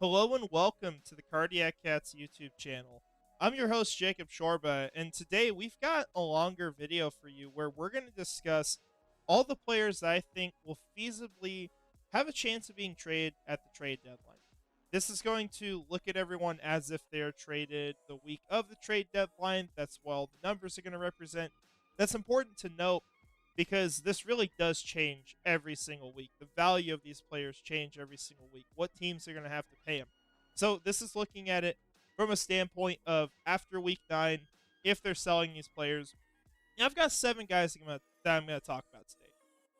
Hello and welcome to the Cardiac Cats YouTube channel. I'm your host, Jacob Shorba, and today we've got a longer video for you where we're going to discuss all the players that I think will feasibly have a chance of being traded at the trade deadline. This is going to look at everyone as if they are traded the week of the trade deadline. That's what all the numbers are going to represent. That's important to note because this really does change every single week. The value of these players change every single week. What teams are going to have to pay them. So this is looking at it from a standpoint of after week 9, if they're selling these players. Now, I've got 7 guys that I'm going to talk about today.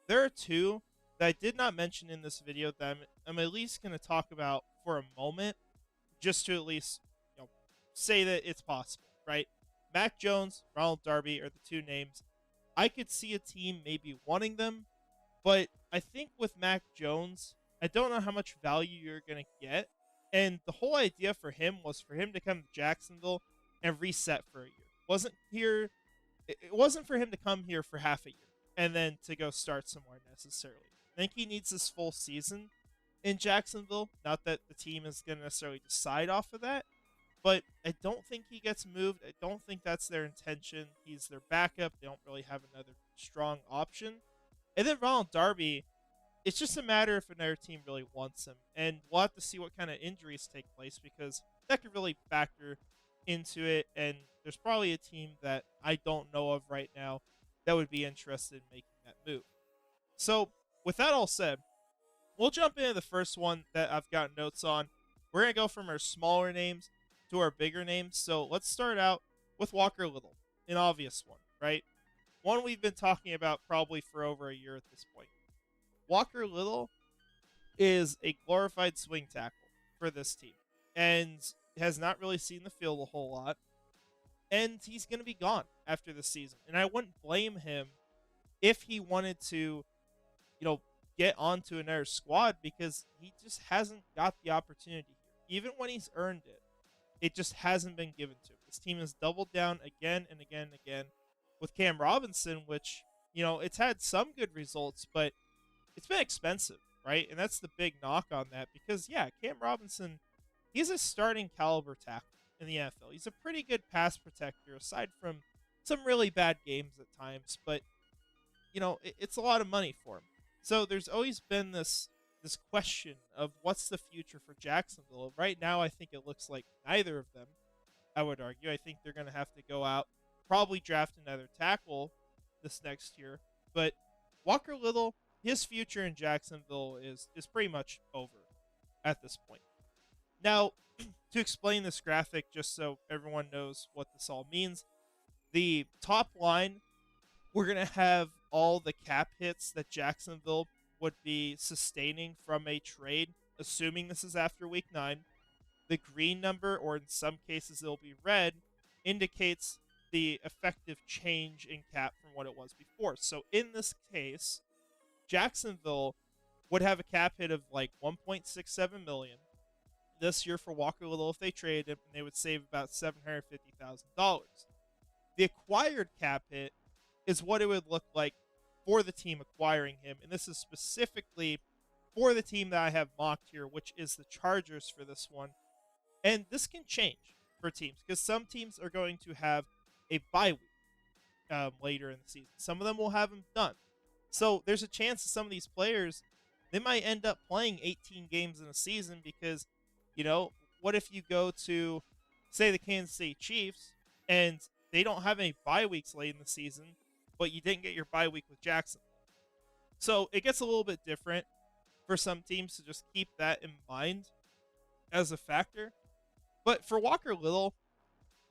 There are 2 that I did not mention in this video that I'm at least going to talk about for a moment, just to at least say that it's possible, right? Mac Jones, Ronald Darby are the 2 names. I could see a team maybe wanting them, but I think with Mac Jones, I don't know how much value you're going to get. And the whole idea for him was for him to come to Jacksonville and reset for a year. It wasn't for him to come here for half a year and then to go start somewhere necessarily. I think he needs this full season in Jacksonville. Not that the team is going to necessarily decide off of that, but I don't think he gets moved. I don't think that's their intention. He's their backup. They don't really have another strong option. And then Ronald Darby, it's just a matter if another team really wants him. And we'll have to see what kind of injuries take place because that could really factor into it. And there's probably a team that I don't know of right now that would be interested in making that move. So with that all said, we'll jump into the first one that I've got notes on. We're going to go from our smaller names to our bigger names. So let's start out with Walker Little, an obvious one, right? One we've been talking about probably for over a year at this point. Walker Little is a glorified swing tackle for this team and has not really seen the field a whole lot. And he's going to be gone after the season. And I wouldn't blame him if he wanted to, get onto another squad because he just hasn't got the opportunity here. Even when he's earned it, it just hasn't been given to him. This team has doubled down again and again and again with Cam Robinson, which, it's had some good results, but it's been expensive, right? And that's the big knock on that because, yeah, Cam Robinson, he's a starting caliber tackle in the NFL. He's a pretty good pass protector aside from some really bad games at times, but, it's a lot of money for him. So there's always been this question of what's the future for Jacksonville. Right now, I think it looks like neither of them, I would argue. I think they're going to have to go out, probably draft another tackle this next year. But Walker Little, his future in Jacksonville is pretty much over at this point. Now, to explain this graphic, just so everyone knows what this all means, the top line, we're going to have all the cap hits that Jacksonville would be sustaining from a trade, assuming this is after week 9. The green number, or in some cases it'll be red, indicates the effective change in cap from what it was before. So in this case, Jacksonville would have a cap hit of like 1.67 million this year for Walker Little if they traded him, and they would save about $750,000. The acquired cap hit is what it would look like for the team acquiring him, and this is specifically for the team that I have mocked here, which is the Chargers for this one. And this can change for teams because some teams are going to have a bye week later in the season. Some of them will have them done. So there's a chance that some of these players, they might end up playing 18 games in a season because, what if you go to, say, the Kansas City Chiefs and they don't have any bye weeks late in the season, but you didn't get your bye week with Jacksonville. So it gets a little bit different for some teams, to just keep that in mind as a factor. But for Walker Little,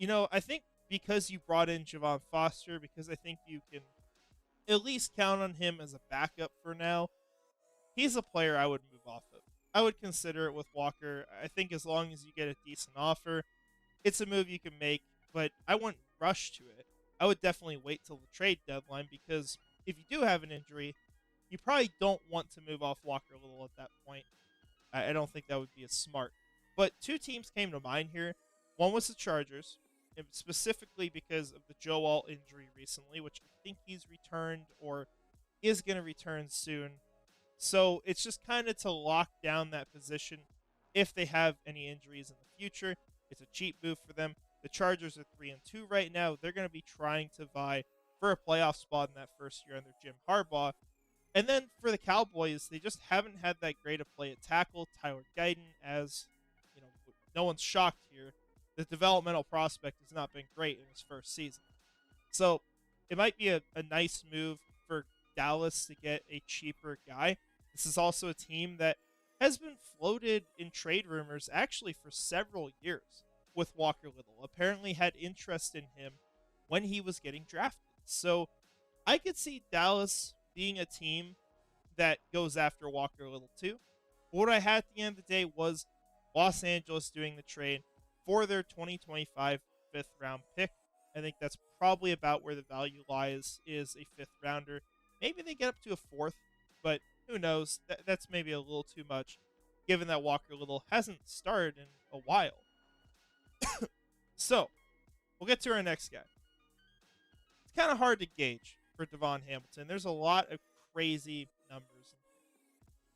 I think because you brought in Javon Foster, because I think you can at least count on him as a backup for now, he's a player I would move off of. I would consider it with Walker. I think as long as you get a decent offer, it's a move you can make, but I wouldn't rush to it. I would definitely wait till the trade deadline because if you do have an injury, you probably don't want to move off Walker Little at that point. I don't think that would be as smart. But 2 teams came to mind here. One was the Chargers, specifically because of the Joe Alt injury recently, which I think he's returned or is going to return soon. So it's just kind of to lock down that position if they have any injuries in the future. It's a cheap move for them. The Chargers are 3-2 right now. They're going to be trying to vie for a playoff spot in that first year under Jim Harbaugh. And then for the Cowboys, they just haven't had that great a play at tackle. Tyler Guyton, as you know, no one's shocked here. The developmental prospect has not been great in his first season. So it might be a nice move for Dallas to get a cheaper guy. This is also a team that has been floated in trade rumors actually for several years with Walker Little. Apparently had interest in him when he was getting drafted. So I could see Dallas being a team that goes after Walker Little too. What I had at the end of the day was Los Angeles doing the trade for their 2025 fifth round pick. I think that's probably about where the value lies, is a fifth rounder. Maybe they get up to a fourth, but who knows? That's maybe a little too much, given that Walker Little hasn't started in a while. So, we'll get to our next guy. It's kind of hard to gauge for Devon Hamilton. There's a lot of crazy numbers.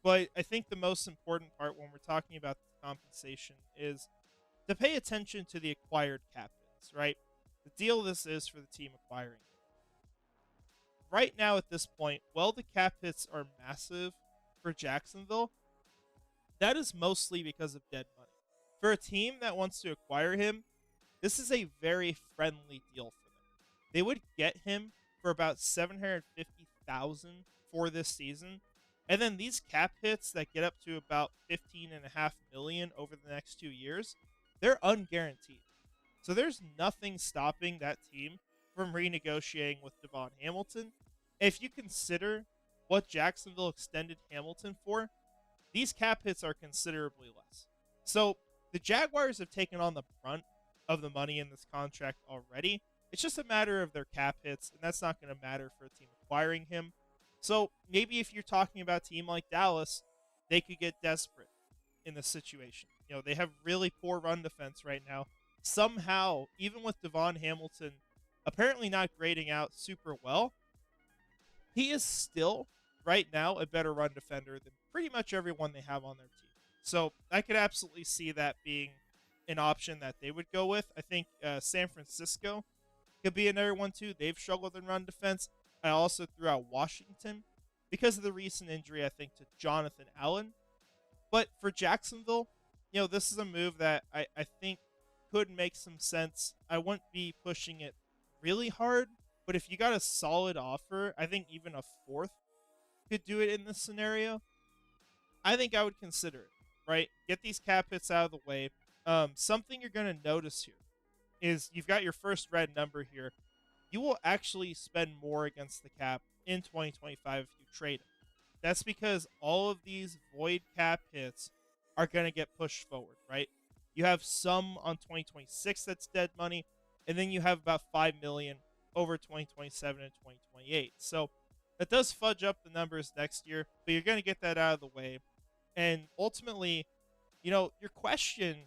But I think the most important part when we're talking about the compensation is to pay attention to the acquired cap hits, right? The deal this is for the team acquiring him. Right now at this point, while the cap hits are massive for Jacksonville, that is mostly because of dead money. For a team that wants to acquire him, this is a very friendly deal for them. They would get him for about $750,000 for this season, and then these cap hits that get up to about $15.5 million over the next 2 years, they're unguaranteed. So there's nothing stopping that team from renegotiating with Devon Hamilton. If you consider what Jacksonville extended Hamilton for, these cap hits are considerably less. So the Jaguars have taken on the brunt of the money in this contract already. It's just a matter of their cap hits, and that's not going to matter for a team acquiring him. So maybe if you're talking about a team like Dallas, they could get desperate in this situation. You know, they have really poor run defense right now. Somehow, even with Devon Hamilton apparently not grading out super well, he is still, right now, a better run defender than pretty much everyone they have on their team. So I could absolutely see that being an option that they would go with. I think San Francisco could be another one too. They've struggled in run defense. I also threw out Washington because of the recent injury, I think, to Jonathan Allen. But for Jacksonville, you know, this is a move that I think could make some sense. I wouldn't be pushing it really hard, but if you got a solid offer, I think even a fourth could do it in this scenario. I think I would consider it, right? Get these cap hits out of the way. Something you're going to notice here is you've got your first red number here. You will actually spend more against the cap in 2025 if you trade him. That's because all of these void cap hits are going to get pushed forward, right? You have some on 2026 that's dead money, and then you have about $5 million over 2027 and 2028. So that does fudge up the numbers next year, but you're going to get that out of the way. And ultimately, you know, your question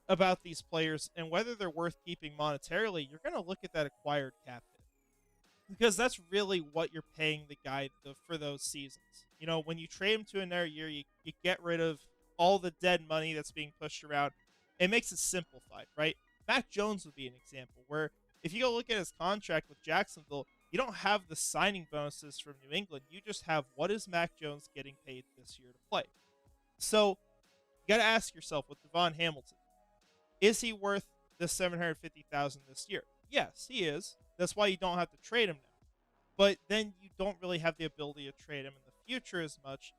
about these players and whether they're worth keeping monetarily, you're going to look at that acquired cap hit. Because that's really what you're paying the guy for those seasons. You know, when you trade him to another year, you get rid of all the dead money that's being pushed around. It makes it simplified, right? Mac Jones would be an example where if you go look at his contract with Jacksonville, you don't have the signing bonuses from New England. You just have what is Mac Jones getting paid this year to play. So you got to ask yourself with Devon Hamilton, is he worth the $750,000 this year? Yes, he is. That's why you don't have to trade him now. But then you don't really have the ability to trade him in the future as much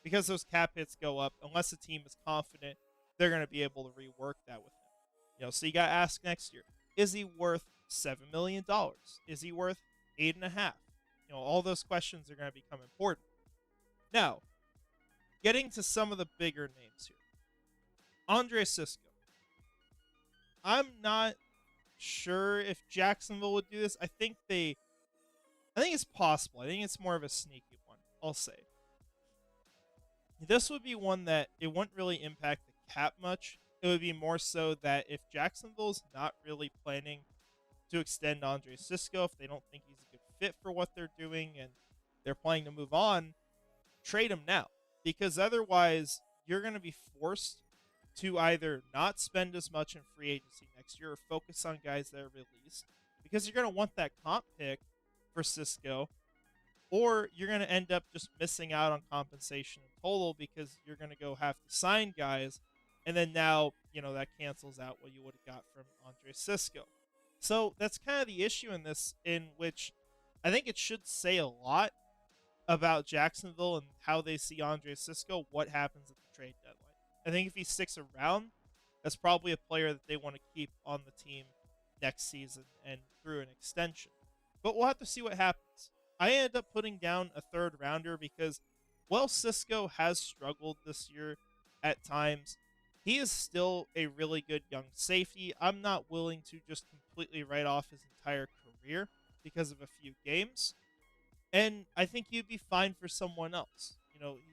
because those cap hits go up unless the team is confident they're going to be able to rework that with him. You know, so you got to ask next year, is he worth $7 million? Is he worth $8.5 million? You know, all those questions are going to become important. Now, getting to some of the bigger names here. Andre Cisco. I'm not sure if Jacksonville would do this. I think it's possible. I think it's more of a sneaky one, I'll say. This would be one that it wouldn't really impact the cap much. It would be more so that if Jacksonville's not really planning to extend Andre Cisco, if they don't think he's a good fit for what they're doing and they're planning to move on, trade him now. Because otherwise, you're going to be forced to either not spend as much in free agency next year or focus on guys that are released because you're going to want that comp pick for Cisco, or you're going to end up just missing out on compensation in total because you're going to go have to sign guys, and then now that cancels out what you would have got from Andre Cisco. So that's kind of the issue in this, in which I think it should say a lot about Jacksonville and how they see Andre Cisco, what happens at the trade deadline. I think if he sticks around, that's probably a player that they want to keep on the team next season and through an extension. But we'll have to see what happens. I ended up putting down a third rounder because, while Cisco has struggled this year at times, he is still a really good young safety. I'm not willing to just completely write off his entire career because of a few games. And I think he'd be fine for someone else.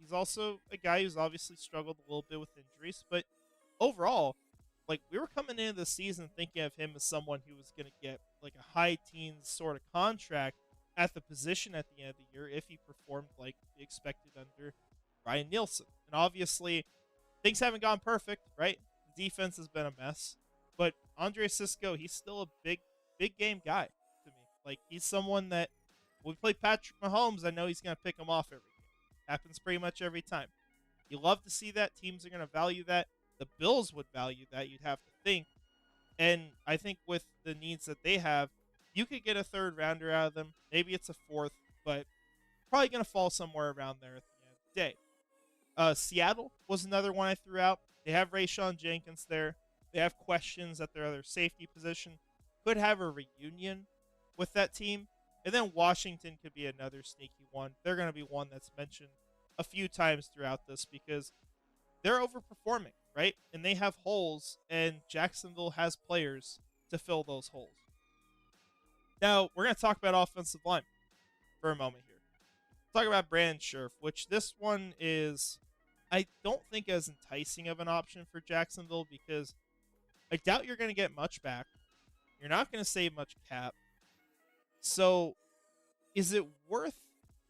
He's also a guy who's obviously struggled a little bit with injuries, but overall, like, we were coming into the season thinking of him as someone who was going to get like a high teens sort of contract at the position at the end of the year if he performed like we expected under Ryan Nielsen. And obviously, things haven't gone perfect, right? The defense has been a mess, but Andre Cisco, he's still a big game guy to me. Like, he's someone that when we play Patrick Mahomes, I know he's going to pick him off every game. Happens pretty much every time. You love to see that. Teams are going to value that. The Bills would value that, you'd have to think. And I think with the needs that they have, you could get a third rounder out of them. Maybe it's a fourth, but probably going to fall somewhere around there at the end of the day. Seattle was another one I threw out. They have Rayshawn Jenkins there. They have questions at their other safety position. Could have a reunion with that team. And then Washington could be another sneaky one. They're going to be one that's mentioned a few times throughout this because they're overperforming, right? And they have holes, and Jacksonville has players to fill those holes. Now, we're going to talk about offensive line for a moment here. Talk about Brandon Scherff, which this one is, I don't think, as enticing of an option for Jacksonville because I doubt you're going to get much back. You're not going to save much cap. So, is it worth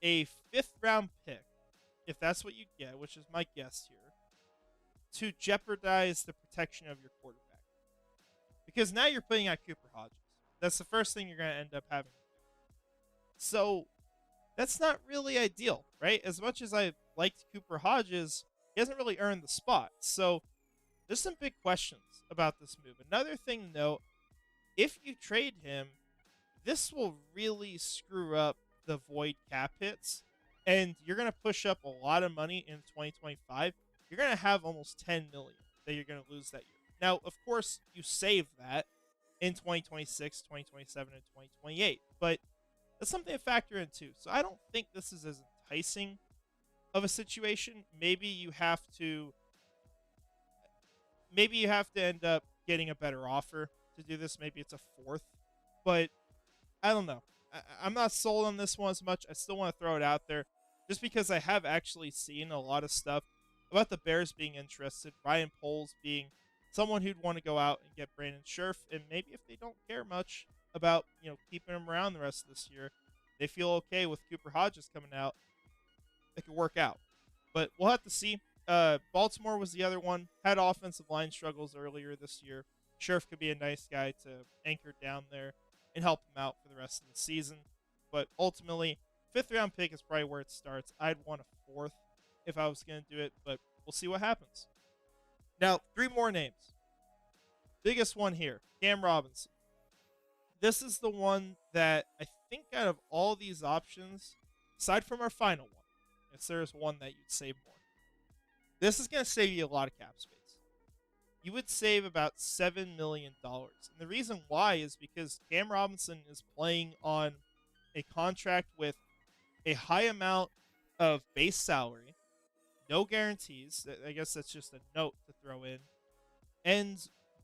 a 5th-round pick, if that's what you get, which is my guess here, to jeopardize the protection of your quarterback? Because now you're putting out Cooper Hodges. That's the first thing you're going to end up having to do. So, that's not really ideal, right? As much as I liked Cooper Hodges, he hasn't really earned the spot. So, there's some big questions about this move. Another thing to note, if you trade him, this will really screw up the void cap hits, and you're going to push up a lot of money in 2025. You're going to have almost $10 million that you're going to lose that year. Now, of course, you save that in 2026, 2027, and 2028, but that's something to factor in too. So I don't think this is as enticing of a situation. Maybe you have to end up getting a better offer to do this. Maybe it's a 4th, but I don't know. I'm not sold on this one as much. I still want to throw it out there just because I have actually seen a lot of stuff about the Bears being interested, Ryan Poles being someone who'd want to go out and get Brandon Scherff, and maybe if they don't care much about keeping him around the rest of this year, they feel okay with Cooper Hodges coming out, it could work out. But we'll have to see. Baltimore was the other one. Had offensive line struggles earlier this year. Scherff could be a nice guy to anchor down there and help him out for the rest of the season. But ultimately, 5th-round pick is probably where it starts. I'd want a 4th if I was going to do it, but we'll see what happens. Now, 3 more names. Biggest one here, Cam Robinson. This is the one that I think out of all these options, aside from our final one, if there's one that you'd save more, this is going to save you a lot of cap space. You would save about $7 million. And the reason why is because Cam Robinson is playing on a contract with a high amount of base salary, no guarantees. I guess that's just a note to throw in. And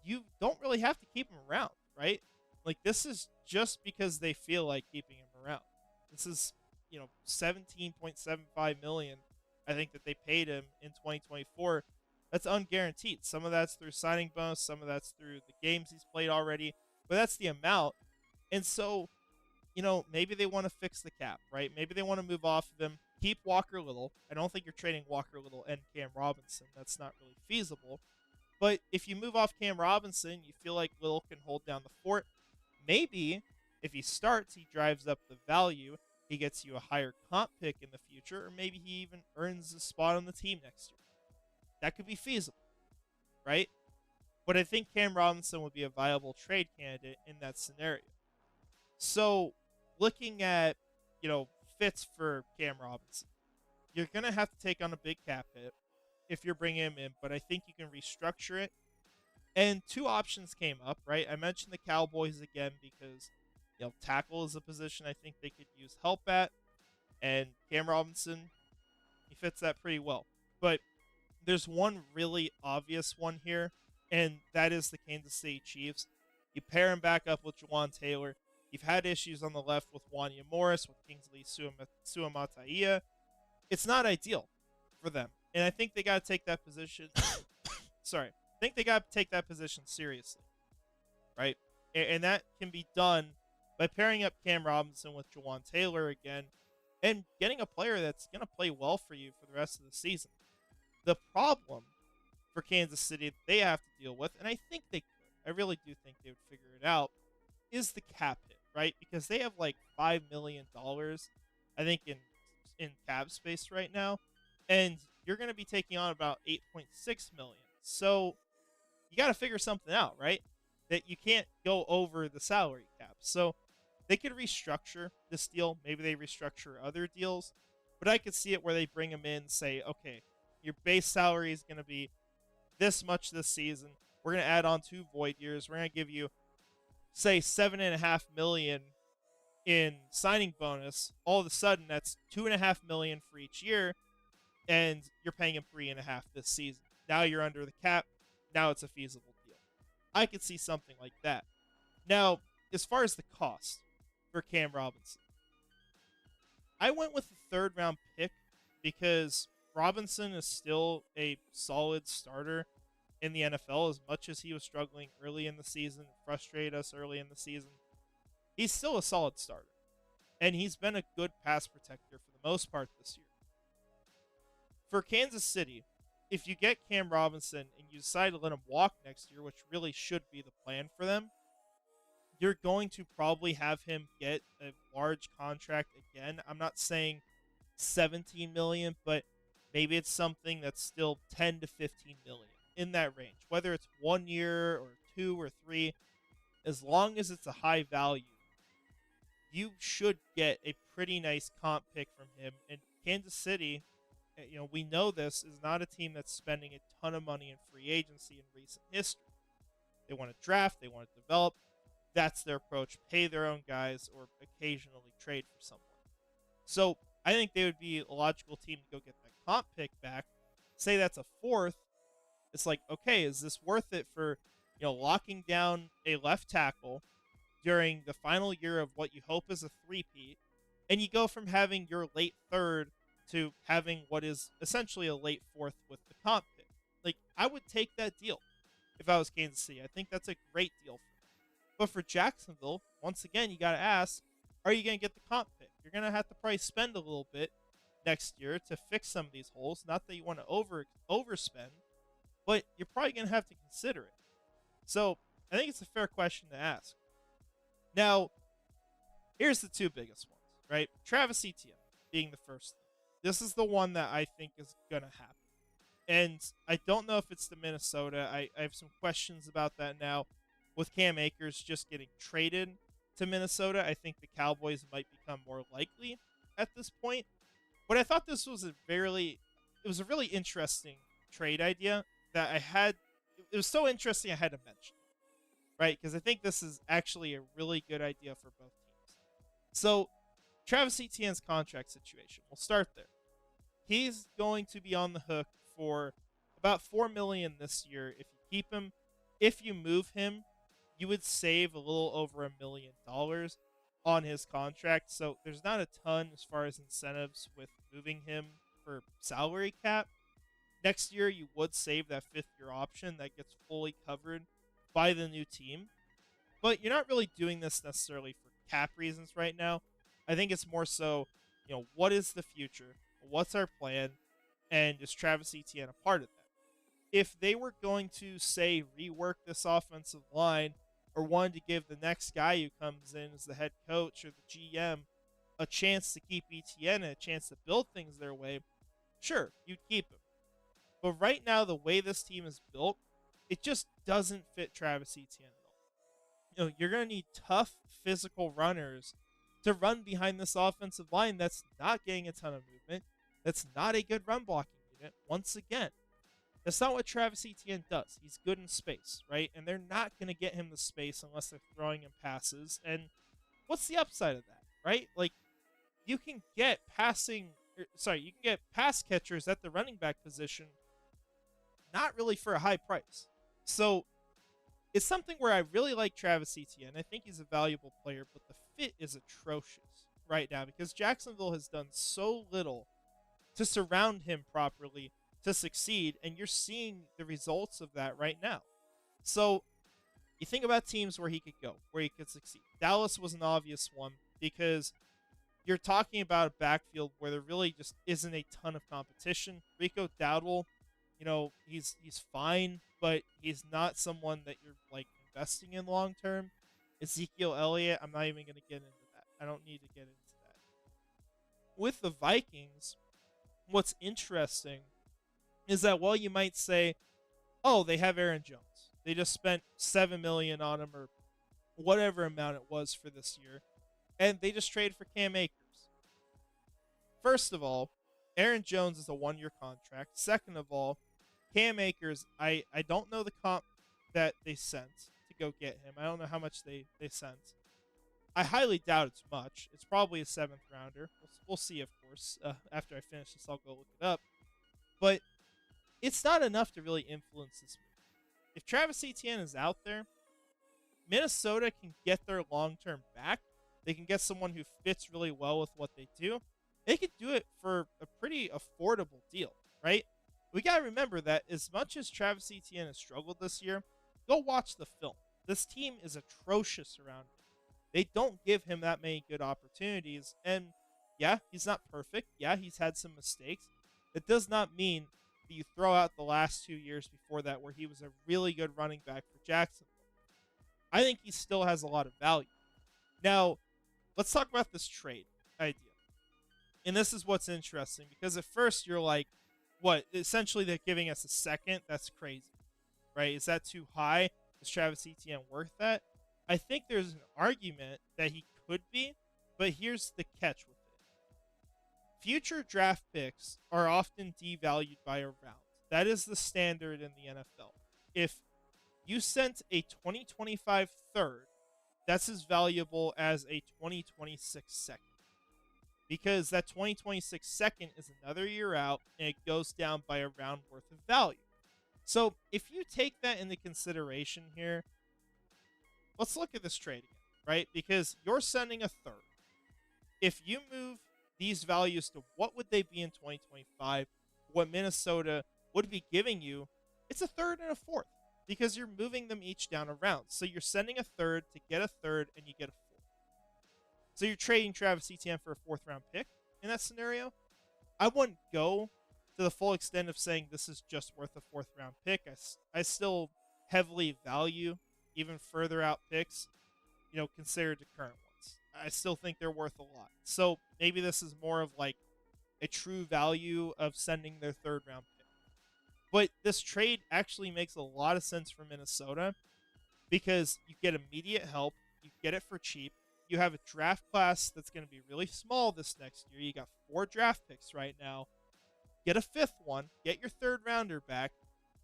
you don't really have to keep him around, right? Like, this is just because they feel like keeping him around. This is, $17.75 million, I think, that they paid him in 2024. That's unguaranteed. Some of that's through signing bonus, some of that's through the games he's played already, but that's the amount. And so, maybe they want to fix the cap, right? Maybe they want to move off of him. keep Walker Little. I don't think you're trading Walker Little and Cam Robinson. That's not really feasible. But if you move off Cam Robinson, you feel like Little can hold down the fort. Maybe if he starts, he drives up the value. He gets you a higher comp pick in the future, or maybe he even earns a spot on the team next year. That could be feasible, right? But I think Cam Robinson would be a viable trade candidate in that scenario. So, looking at, you know, fits for Cam Robinson, you're going to have to take on a big cap hit if you're bringing him in, but I think you can restructure it. And two options came up, right? I mentioned the Cowboys again because, you know, tackle is a position I think they could use help at, and Cam Robinson, he fits that pretty well. But there's one really obvious one here, and that is the Kansas City Chiefs. You pair him back up with Jawan Taylor. You've had issues on the left with Wanya Morris, with Kingsley Suamataia. It's not ideal for them. And I think they got to take that position. Sorry. I think they got to take that position seriously, right? And that can be done by pairing up Cam Robinson with Jawan Taylor again and getting a player that's going to play well for you for the rest of the season. The problem for Kansas City that they have to deal with, and I think they could, I really do think they would figure it out, is the cap hit, right? Because they have like $5 million, I think, in cap space right now, and you're going to be taking on about 8.6 million. So you got to figure something out, right? That you can't go over the salary cap. So they could restructure this deal. Maybe they restructure other deals, but I could see it where they bring them in, say, okay, your base salary is going to be this much this season. We're going to add on 2 void years. We're going to give you, say, $7.5 million in signing bonus. All of a sudden, that's $2.5 million for each year, and you're paying him $3.5 this season. Now you're under the cap. Now it's a feasible deal. I could see something like that. Now, as far as the cost for Cam Robinson, I went with the 3rd round pick because Robinson is still a solid starter in the NFL. As much as he was struggling early in the season, frustrated us early in the season, he's still a solid starter. And he's been a good pass protector for the most part this year. For Kansas City, if you get Cam Robinson and you decide to let him walk next year, which really should be the plan for them, you're going to probably have him get a large contract again. I'm not saying 17 million, but maybe it's something that's still 10 to 15 million, in that range. Whether it's 1 year or 2 or 3, as long as it's a high value, you should get a pretty nice comp pick from him. And Kansas City, you know, we know this is not a team that's spending a ton of money in free agency in recent history. They want to draft, they want to develop. That's their approach. Pay their own guys or occasionally trade for someone. So I think they would be a logical team to go get that comp pick back. Say that's a 4th. It's like, okay, is this worth it for, you know, locking down a left tackle during the final year of what you hope is a three-peat, and you go from having your late 3rd to having what is essentially a late 4th with the comp pick. Like, I would take that deal if I was Kansas City. I think that's a great deal for them. But for Jacksonville, once again, you got to ask, are you going to get the comp pick? You're going to have to probably spend a little bit next year to fix some of these holes. Not that you want to overspend, but you're probably going to have to consider it. So I think it's a fair question to ask. Now, here's the 2 biggest ones, right? Travis Etienne being the first thing. This is the one that I think is going to happen. And I don't know if it's the Minnesota. I have some questions about that now. With Cam Akers just getting traded to Minnesota, I think the Cowboys might become more likely at this point. But I thought this was a really interesting trade idea that I had. It was so interesting I had to mention, right? Because I think this is actually a really good idea for both teams. So, Travis Etienne's contract situation. We'll start there. He's going to be on the hook for about $4 million this year if you keep him. If you move him, you would save a little over $1 million on his contract. So there's not a ton as far as incentives with moving him for salary cap. Next year, you would save that 5th-year option that gets fully covered by the new team. But you're not really doing this necessarily for cap reasons right now. I think it's more so, you know, what is the future? what's our plan, and is Travis Etienne a part of that? If they were going to, say, rework this offensive line or wanted to give the next guy who comes in as the head coach or the GM a chance to keep Etienne and a chance to build things their way, sure, you'd keep him. But right now, the way this team is built, it just doesn't fit Travis Etienne at all. You're going to need tough physical runners to run behind this offensive line that's not getting a ton of movement, that's not a good run blocking unit. Once again, that's not what Travis Etienne does. He's good in space, right? And they're not going to get him the space unless they're throwing him passes. And what's the upside of that, right? Like, you can get you can get pass catchers at the running back position, not really for a high price. So it's something where I really like Travis Etienne. I think he's a valuable player, but the fit is atrocious right now because Jacksonville has done so little to surround him properly to succeed, and you're seeing the results of that right now. So you think about teams where he could go, where he could succeed. Dallas was an obvious one because you're talking about a backfield where there really just isn't a ton of competition. Rico Dowdle, he's fine, but he's not someone that you're like investing in long term. Ezekiel Elliott, I'm not even going to get into that. I don't need to get into that. With the Vikings, what's interesting is that while you might say, oh, they have Aaron Jones, they just spent $7 million on him or whatever amount it was for this year, and they just traded for Cam Akers. First of all, Aaron Jones is a 1-year contract. Second of all, Cam Akers, I don't know the comp that they sent to go get him. I don't know how much they sent. I highly doubt it's much. It's probably a 7th rounder. We'll see, of course. After I finish this, I'll go look it up. But it's not enough to really influence this move. If Travis Etienne is out there, Minnesota can get their long-term back. They can get someone who fits really well with what they do. They could do it for a pretty affordable deal, right? We got to remember that as much as Travis Etienne has struggled this year, go watch the film. This team is atrocious around him. They don't give him that many good opportunities. And yeah, he's not perfect. Yeah, he's had some mistakes. It does not mean that you throw out the last 2 years before that where he was a really good running back for Jacksonville. I think he still has a lot of value. Now, let's talk about this trade idea. And this is what's interesting because at first you're like, what? Essentially, they're giving us a second? That's crazy, right? Is that too high? Is Travis Etienne worth that? I think there's an argument that he could be, but here's the catch with it. Future draft picks are often devalued by a round. That is the standard in the NFL. If you sent a 2025 third, that's as valuable as a 2026 second. Because that 2026 second is another year out, and it goes down by a round worth of value. So if you take that into consideration here, let's look at this trade again, right? Because you're sending a third. If you move these values to what would they be in 2025, what Minnesota would be giving you, it's a third and a fourth because you're moving them each down a round. So you're sending a third to get a third, and you get a fourth. So you're trading Travis Etienne for a 4th round pick in that scenario. I wouldn't go to the full extent of saying this is just worth a 4th round pick. I still heavily value even further out picks, compared to current ones. I still think they're worth a lot. So maybe this is more of like a true value of sending their 3rd round pick. But this trade actually makes a lot of sense for Minnesota because you get immediate help, you get it for cheap. You have a draft class that's going to be really small this next year. You got 4 draft picks right now. Get a 5th one, get your 3rd rounder back,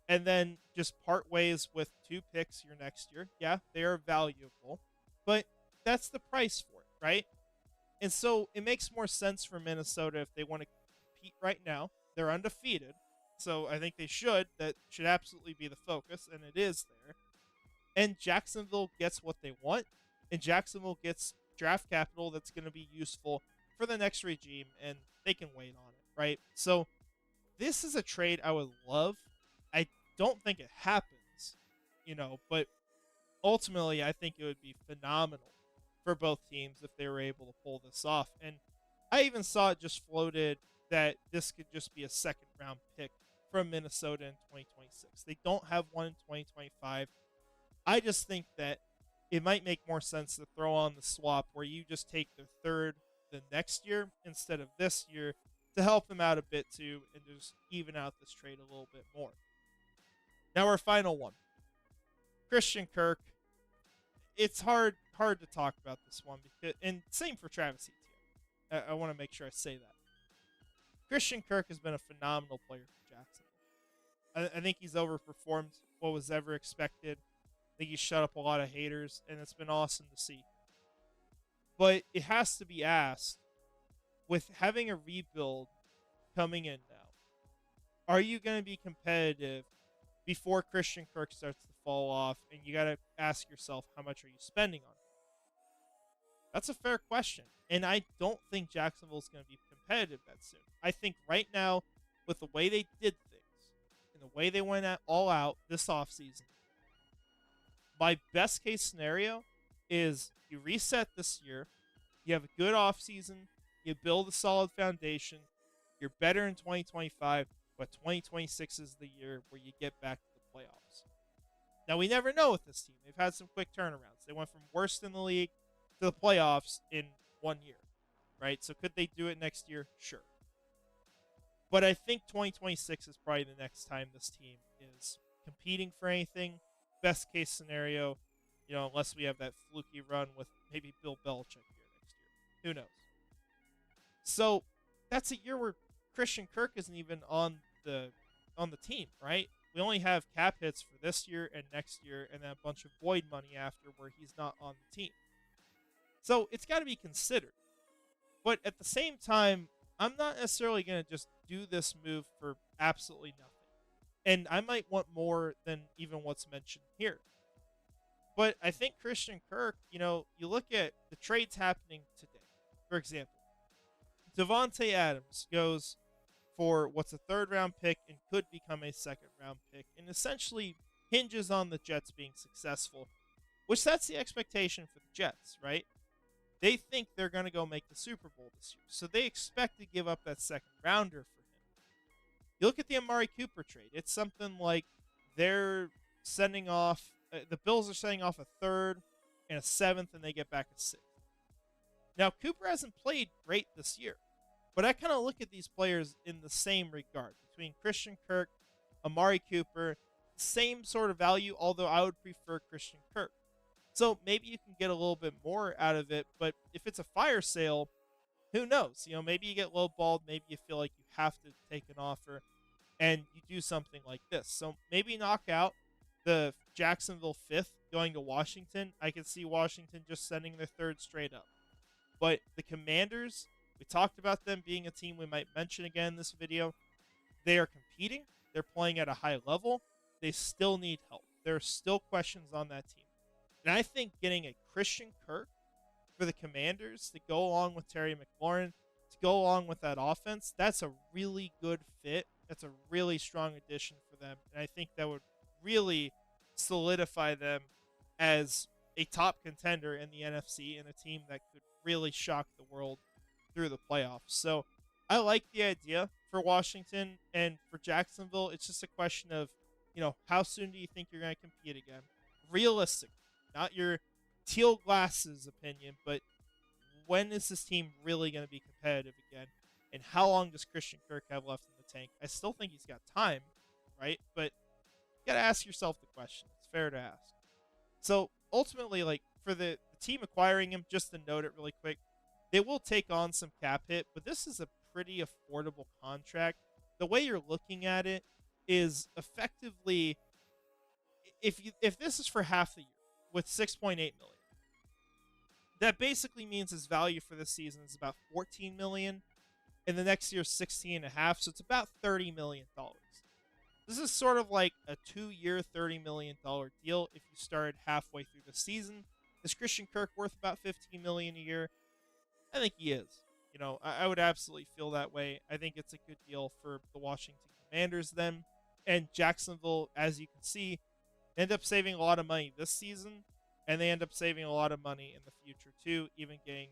and then just part ways with 2 picks your next year. Yeah, they are valuable, but that's the price for it, right? And so it makes more sense for Minnesota if they want to compete right now. They're undefeated, so I think they should. That should absolutely be the focus, and it is there. And Jacksonville gets what they want. And Jacksonville gets draft capital that's going to be useful for the next regime, and they can wait on it, right? So this is a trade I would love. I don't think it happens, but ultimately I think it would be phenomenal for both teams if they were able to pull this off. And I even saw it just floated that this could just be a second round pick from Minnesota in 2026. They don't have one in 2025. I just think that it might make more sense to throw on the swap where you just take their third the next year instead of this year to help them out a bit too and just even out this trade a little bit more. Now our final one, Christian Kirk. It's hard to talk about this one because, and same for Travis Etienne. I want to make sure I say that. Christian Kirk has been a phenomenal player for Jacksonville. I think he's overperformed what was ever expected. I think he's shut up a lot of haters, and it's been awesome to see. But it has to be asked, with having a rebuild coming in now, are you going to be competitive before Christian Kirk starts to fall off? And you got to ask yourself, how much are you spending on him? That's a fair question. And I don't think Jacksonville's going to be competitive that soon. I think right now, with the way they did things and the way they went all out this offseason, my best case scenario is you reset this year, you have a good offseason, you build a solid foundation, you're better in 2025, but 2026 is the year where you get back to the playoffs. Now, we never know with this team. They've had some quick turnarounds. They went from worst in the league to the playoffs in 1 year, right? So could they do it next year? Sure. But I think 2026 is probably the next time this team is competing for anything. Best case scenario, unless we have that fluky run with maybe Bill Belichick here next year. Who knows? So that's a year where Christian Kirk isn't even on the team, right? We only have cap hits for this year and next year, and then a bunch of void money after where he's not on the team. So it's got to be considered. But at the same time, I'm not necessarily going to just do this move for absolutely nothing. And I might want more than even what's mentioned here. But I think Christian Kirk, you look at the trades happening today. For example, Devontae Adams goes for what's a third-round pick and could become a second-round pick, and essentially hinges on the Jets being successful, which sets the expectation for the Jets, right? They think they're going to go make the Super Bowl this year, so they expect to give up that second-rounder for him. You look at the Amari Cooper trade. It's something like they're sending off the Bills are sending off a third and a seventh, and they get back a sixth. Now, Cooper hasn't played great this year, but I kind of look at these players in the same regard. Between Christian Kirk, Amari Cooper, same sort of value, although I would prefer Christian Kirk. So maybe you can get a little bit more out of it, but if it's a fire sale, who knows? Maybe you get lowballed, maybe you feel like you have to take an offer, and you do something like this. So maybe knock out the Jacksonville fifth going to Washington. I can see Washington just sending their third straight up. But the Commanders, we talked about them being a team we might mention again in this video. They are competing. They're playing at a high level. They still need help. There are still questions on that team. And I think getting a Christian Kirk for the Commanders to go along with Terry McLaurin, to go along with that offense, that's a really good fit. That's a really strong addition for them. And I think that would really solidify them as a top contender in the NFC and a team that could really shock the world through the playoffs. So I like the idea for Washington, and for Jacksonville, it's just a question of, how soon do you think you're going to compete again? Realistic, not your teal glasses opinion, but when is this team really going to be competitive again? And how long does Christian Kirk have left in the tank? I still think he's got time, right? But you got to ask yourself the question. It's fair to ask. So ultimately, for the team acquiring him, just to note it really quick, they will take on some cap hit, but this is a pretty affordable contract. The way you're looking at it is effectively, if this is for half the year with $6.8 million, that basically means his value for this season is about $14 million, and the next year 16.5, so it's about $30 million. This is sort of like a 2-year, $30 million deal if you started halfway through the season. Is Christian Kirk worth about $15 million a year? I think he is. I would absolutely feel that way. I think it's a good deal for the Washington Commanders then. And Jacksonville, as you can see, end up saving a lot of money this season, and they end up saving a lot of money in the future too, even getting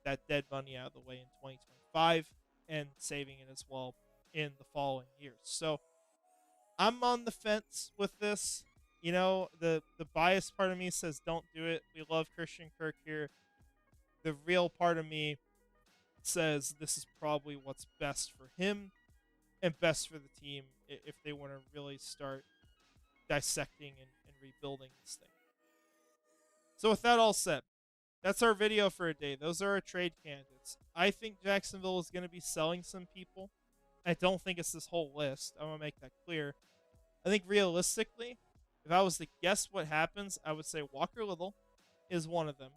that dead money out of the way in 2025. and saving it as well in the following years. So I'm on the fence with this. You know, the biased part of me says don't do it. We love Christian Kirk here. The real part of me says this is probably what's best for him and best for the team if they want to really start dissecting and rebuilding this thing. So with that all said, that's our video for a day. Those are our trade candidates. I think Jacksonville is going to be selling some people. I don't think it's this whole list. I want to make that clear. I think realistically, if I was to guess what happens, I would say Walker Little is one of them.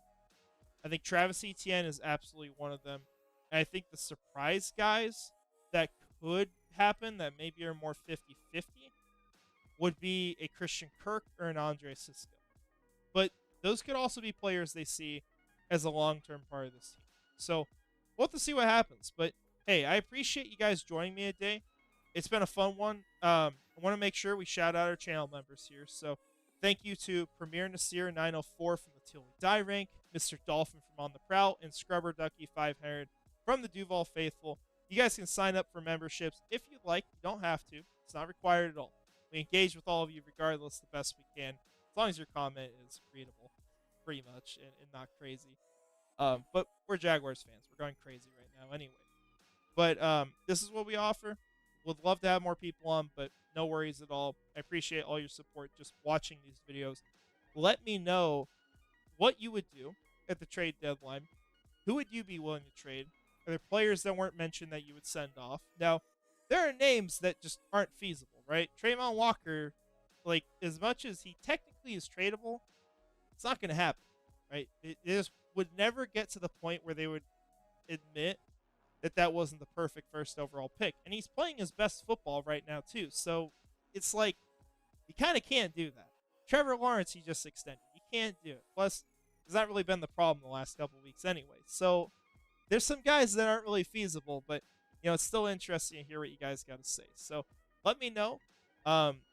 I think Travis Etienne is absolutely one of them. And I think the surprise guys that could happen that maybe are more 50-50 would be a Christian Kirk or an Andre Cisco. But those could also be players they see as a long-term part of this team. So we'll have to see what happens. But hey, I appreciate you guys joining me today. It's been a fun one. I want to make sure we shout out our channel members here. So thank you to Premier Nasir 904 from the Tilly Die Rank, Mr. Dolphin from On the Prowl, and Scrubber Ducky 500 from the Duval Faithful. You guys can sign up for memberships if you'd like. You don't have to. It's not required at all. We engage with all of you regardless the best we can, as long as your comment is readable, pretty much, and not crazy. But we're Jaguars fans. We're going crazy right now anyway. But this is what we offer. Would love to have more people on, but no worries at all. I appreciate all your support just watching these videos. Let me know what you would do at the trade deadline. Who would you be willing to trade? Are there players that weren't mentioned that you would send off? Now, there are names that just aren't feasible, right? Trayvon Walker, like, as much as he technically is tradable, it's not going to happen, right? It just would never get to the point where they would admit that that wasn't the perfect first overall pick. And he's playing his best football right now, too. So it's like, you kind of can't do that. Trevor Lawrence, he just extended. You can't do it. Plus, it's not really been the problem the last couple of weeks anyway. So there's some guys that aren't really feasible, but, you know, it's still interesting to hear what you guys got to say. So let me know.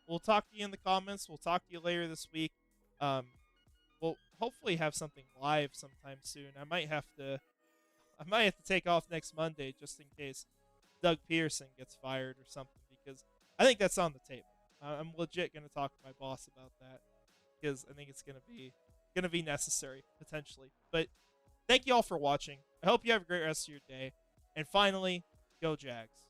We'll talk to you in the comments. We'll talk to you later this week. We'll hopefully have something live sometime soon. I might have to take off next Monday just in case Doug Peterson gets fired or something, because I think that's on the table. I'm legit going to talk to my boss about that because I think it's going to be necessary potentially. But thank you all for watching. I hope you have a great rest of your day. And finally, go Jags.